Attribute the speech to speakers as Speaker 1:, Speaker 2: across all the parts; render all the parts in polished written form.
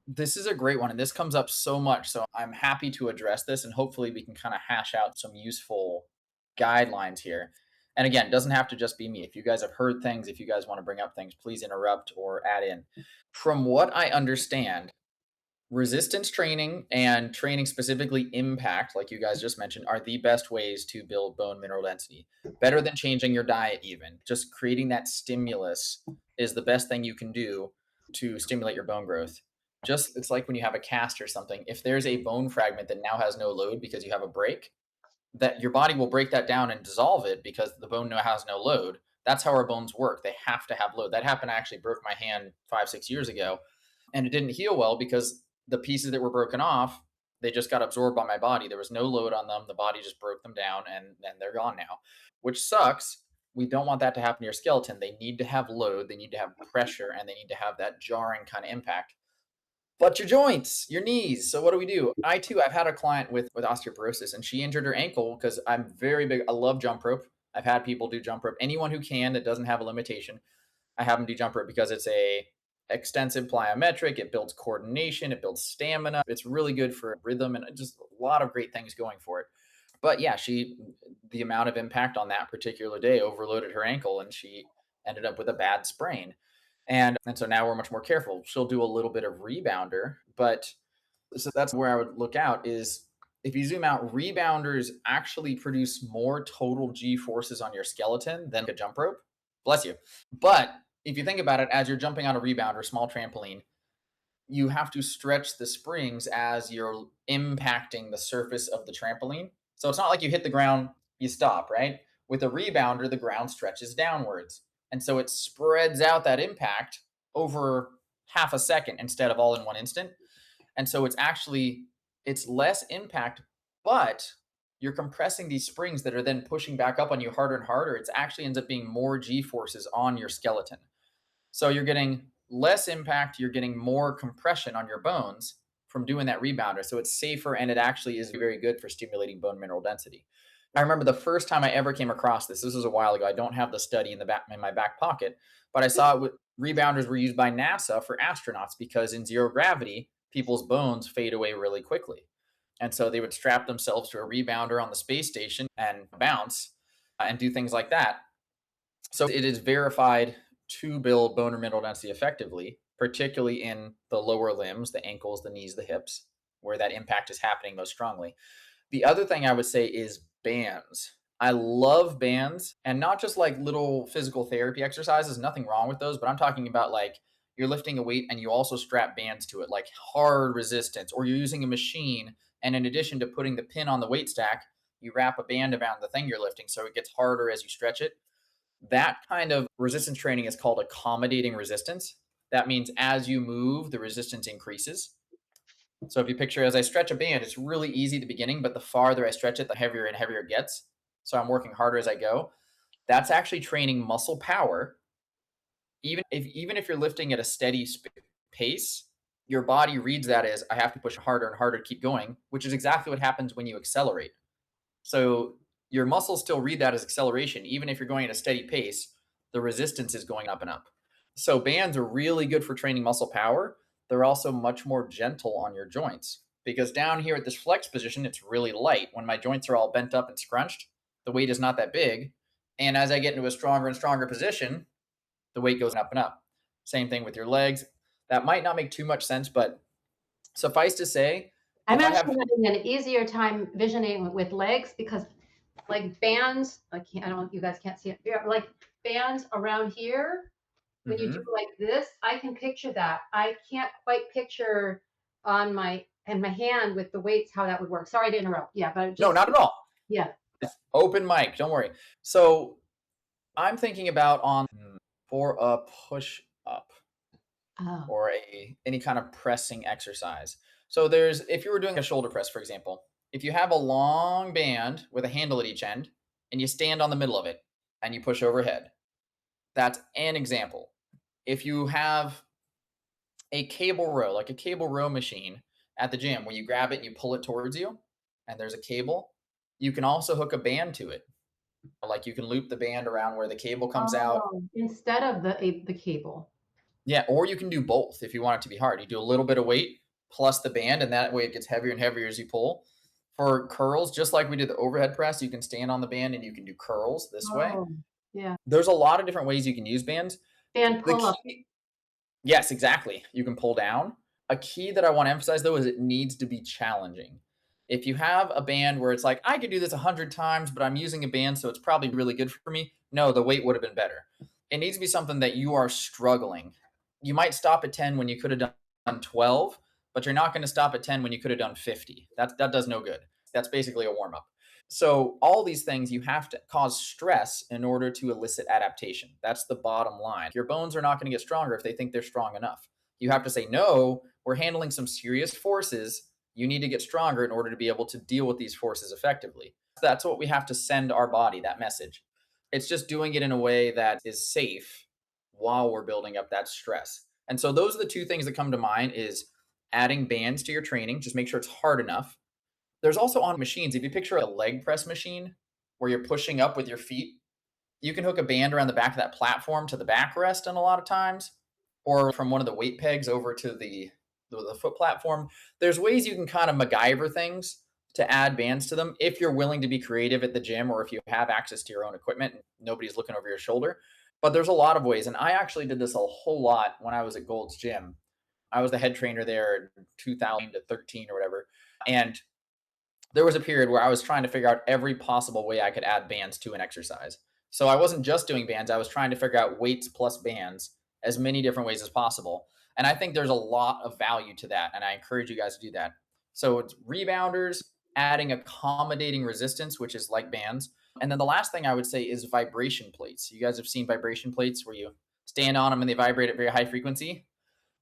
Speaker 1: This is a great one, and this comes up so much. So I'm happy to address this, and hopefully we can kind of hash out some useful guidelines here. And again, it doesn't have to just be me. If you guys have heard things, if you guys want to bring up things, please interrupt or add in. From what I understand, resistance training and training specifically impact, like you guys just mentioned, are the best ways to build bone mineral density. Better than changing your diet, even. Just creating that stimulus is the best thing you can do to stimulate your bone growth. Just it's like when you have a cast or something. If there's a bone fragment that now has no load because you have a break, that your body will break that down and dissolve it because the bone now has no load. That's how our bones work. They have to have load. That happened. I actually broke my hand 5, 6 years ago, and it didn't heal well because the pieces that were broken off, they just got absorbed by my body. There was no load on them. The body just broke them down, and they're gone now, which sucks. We don't want that to happen to your skeleton. They need to have load. They need to have pressure, and they need to have that jarring kind of impact. But your joints, your knees. So what do we do? I too, I've had a client with osteoporosis, and she injured her ankle because I'm very big. I love jump rope. I've had people do jump rope. Anyone who can that doesn't have a limitation, I have them do jump rope because it's a extensive plyometric. It builds coordination. It builds stamina. It's really good for rhythm and just a lot of great things going for it. But yeah, the amount of impact on that particular day overloaded her ankle, and she ended up with a bad sprain. And so now we're much more careful. She'll do a little bit of rebounder, but so that's where I would look out is if you zoom out, rebounders actually produce more total G forces on your skeleton than a jump rope. Bless you. But if you think about it, as you're jumping on a rebounder, small trampoline, you have to stretch the springs as you're impacting the surface of the trampoline. So it's not like you hit the ground, you stop, right? With a rebounder, the ground stretches downwards. And so it spreads out that impact over half a second instead of all in one instant. And so it's less impact, but you're compressing these springs that are then pushing back up on you harder and harder. It actually ends up being more G forces on your skeleton. So you're getting less impact, you're getting more compression on your bones from doing that rebounder. So it's safer and it actually is very good for stimulating bone mineral density. I remember the first time I ever came across this. This was a while ago. I don't have the study in my back pocket, but I saw it with rebounders were used by NASA for astronauts because in zero gravity, people's bones fade away really quickly. And so they would strap themselves to a rebounder on the space station and bounce and do things like that. So it is verified to build bone or mineral density effectively, particularly in the lower limbs, the ankles, the knees, the hips, where that impact is happening most strongly. The other thing I would say is bands. I love bands and not just like little physical therapy exercises, nothing wrong with those, but I'm talking about like you're lifting a weight and you also strap bands to it, like hard resistance, or you're using a machine. And in addition to putting the pin on the weight stack, you wrap a band around the thing you're lifting so it gets harder as you stretch it. That kind of resistance training is called accommodating resistance. That means as you move, the resistance increases. So if you picture as I stretch a band, it's really easy at the beginning, but the farther I stretch it, the heavier and heavier it gets. So I'm working harder as I go. That's actually training muscle power. Even if you're lifting at a steady pace, your body reads that as I have to push harder and harder to keep going, which is exactly what happens when you accelerate. So your muscles still read that as acceleration. Even if you're going at a steady pace, the resistance is going up and up. So bands are really good for training muscle power. They're also much more gentle on your joints because down here at this flex position, it's really light. When my joints are all bent up and scrunched, the weight is not that big. And as I get into a stronger and stronger position, the weight goes up and up. Same thing with your legs. That might not make too much sense, but suffice to say,
Speaker 2: I'm
Speaker 1: if I
Speaker 2: actually
Speaker 1: have
Speaker 2: having an easier time visioning with legs because like bands, I don't, you guys can't see it. Yeah, like bands around here, when you do
Speaker 1: Mhm.
Speaker 2: like this, I can picture that. I can't quite picture on my hand with the weights how that would work. Sorry to interrupt. Yeah, but
Speaker 1: No,
Speaker 2: just
Speaker 1: not at all.
Speaker 2: yeah.
Speaker 1: It's open mic, don't worry. So I'm thinking about on for a push up
Speaker 2: Oh,
Speaker 1: or any kind of pressing exercise. So there's if you were doing a shoulder press, for example, if you have a long band with a handle at each end and you stand on the middle of it and you push overhead, that's an example. If you have a cable row, like a cable row machine at the gym where you grab it and you pull it towards you and there's a cable, you can also hook a band to it. Like you can loop the band around where the cable comes out.
Speaker 2: oh, instead of the cable.
Speaker 1: Yeah, or you can do both if you want it to be hard. You do a little bit of weight plus the band, and that way it gets heavier and heavier as you pull. For curls, just like we did the overhead press, you can stand on the band and you can do curls this way.
Speaker 2: Oh, yeah.
Speaker 1: There's a lot of different ways you can use bands.
Speaker 2: Band
Speaker 1: The
Speaker 2: pull-up.
Speaker 1: key Yes, exactly. You can pull down. A key that I want to emphasize though is it needs to be challenging. If you have a band where it's like, I could do this 100 times, but I'm using a band, so it's probably really good for me. No, the weight would have been better. It needs to be something that you are struggling. You might stop at 10 when you could have done 12, but you're not going to stop at 10 when you could have done 50. That does no good. That's basically a warm up. So, all these things you have to cause stress in order to elicit adaptation. That's the bottom line. Your bones are not going to get stronger if they think they're strong enough. You have to say, no, we're handling some serious forces. You need to get stronger in order to be able to deal with these forces effectively. That's what we have to send our body, that message. It's just doing it in a way that is safe while we're building up that stress. And so those are the two things that come to mind is adding bands to your training, just make sure it's hard enough. There's also on machines, if you picture a leg press machine where you're pushing up with your feet, you can hook a band around the back of that platform to the backrest in a lot of times, or from one of the weight pegs over to the foot platform. There's ways you can kind of MacGyver things to add bands to them if you're willing to be creative at the gym or if you have access to your own equipment and nobody's looking over your shoulder. But there's a lot of ways. And I actually did this a whole lot when I was at Gold's Gym. I was the head trainer there in 2013 or whatever. And there was a period where I was trying to figure out every possible way I could add bands to an exercise. So I wasn't just doing bands, I was trying to figure out weights plus bands as many different ways as possible. And I think there's a lot of value to that. And I encourage you guys to do that. So it's rebounders, adding accommodating resistance, which is like bands. And then the last thing I would say is vibration plates. You guys have seen vibration plates where you stand on them and they vibrate at very high frequency.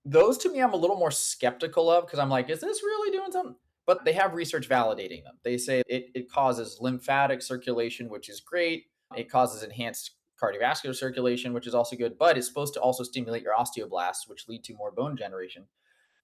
Speaker 1: Those to me, I'm a little more skeptical of because I'm like, is this really doing something? But they have research validating them. They say it causes lymphatic circulation, which is great. It causes enhanced cardiovascular circulation, which is also good, but it's supposed to also stimulate your osteoblasts, which lead to more bone generation.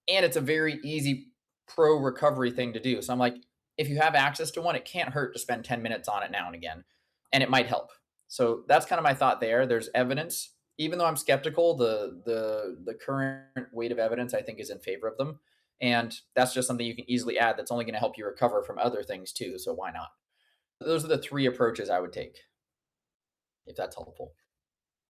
Speaker 1: And it's a very easy pro recovery thing to do. So I'm like, if you have access to one, it can't hurt to spend 10 minutes on it now and again, and it might help. So that's kind of my thought there. There's evidence, even though I'm skeptical, the current weight of evidence I think is in favor of them. And that's just something you can easily add that's only going to help you recover from other things too. So why not? Those are the three approaches I would take, if that's helpful.